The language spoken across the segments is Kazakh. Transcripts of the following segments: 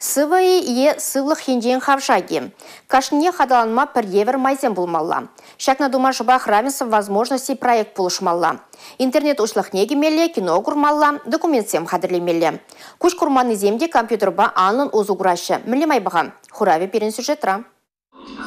Сывай е сывлық хенжен хавшаги. Кашне хадаланма пір евер майзен булмалла. Шакна дума жыбах равенства возможностей проект пулышмалла. Интернет ушлық негемелі, кино курмалла, документсем хадырлемелі. Куш курманы земде компьютерба анын узуграшы. Мілемай бағам. Хурави перен сюжетра.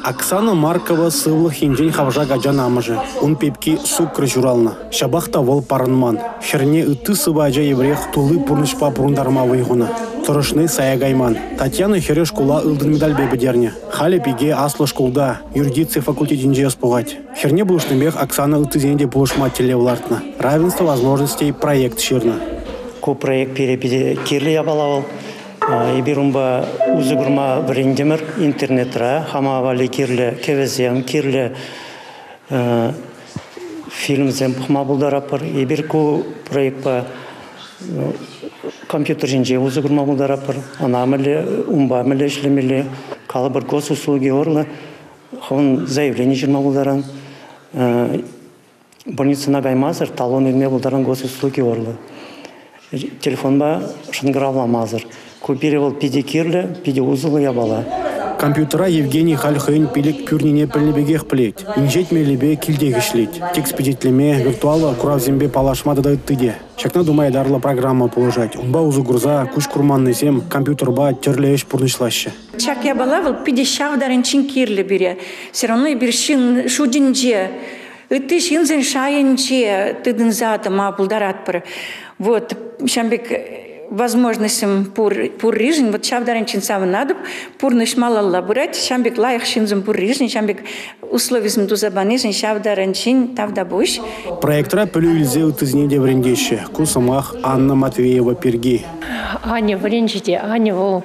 Оксана Маркова сывлы хинжен хавжа гаджан амыжы. Он пепки сукры журална. Шабахта вол парынман. Херне ыты сыважа еврех тулы пурнышпа пурундарма вайгуна. Тұрышны саягайман. Татьяна хере школа ылдын медаль бебедерне. Халі пиге аслы школда. Юридиция факультетинже спугать. Херне булышнымех Оксана ыты зенде булышма телевлартна. Равенство возможностей проект ширна. Ко проект перепиде кирлі ябалавал. Ибирумба узугурма брендемер интернетра, хамавали кирле кевезем, кирле фильмзем пхмабулдарапар. Ибирку проектпа компьютер жинже узугурма булдарапар. Анамеле, умбамеле шлемеле, калабар госуслуги орлы. Хон заявление жирма булдаран. Больница нагаймазыр, талон илме булдаран госуслуги орлы. Телефонба шынгыравламазыр. Купировал пиде кирле, пиде узылы ябала. Компьютера Евгений Хальхейн пилик пюрнине пельнебегех плеть. Инжет мелебе кильдеги шлить. Текст педитлеме виртуала курав зембе палашма дадают тыде. Шакна думай дарла программа положать. Унба узу груза, куш курманный зем, компьютерба терлееш пурнышлаще. Чак я балавал, пиде шавдаренчин кирле бере. Все равно и бершин шудинже. Ты шинзен шаенче, ты дынзата ма пулдаратпар. Вот, шамбек возможностям пур рижин, вот шавдаренчин сам надо, пур нышмалалла бурать, шамбек лайх шинзен пур рижин, шамбек условисм тузабанижин, шавдаренчин тавда буш. Проектора пылюильзе утызнеде врендеще, кусамах Анна Матвеева Перги. Аня вренчите, Аня вол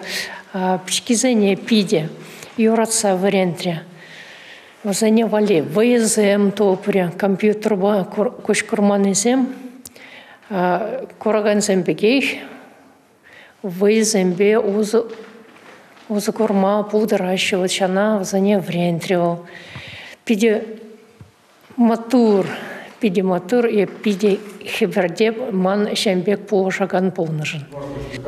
пшкизение пиде, юратса врентре. Возане вали ВЗМ топре, компьютер ба кушкурманызем, кураганзем бегейх, ВЗМбе узы курма пулдыращего чана возане врентрил. Пиде матур и пиде хибердеб ман шембек полушаган полножен.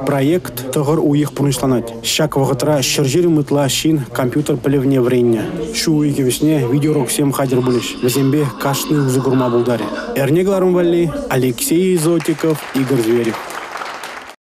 Проект тогор уих пурнышланать. Щак вагатра щержири мытла щин компьютер полевне вренне. Шу уйке весне видеорок всем хадер булиш. Возембе кашны узы гурма булдаре. Эрнегларум вали, Алексей Изотиков, Игорь Зверев.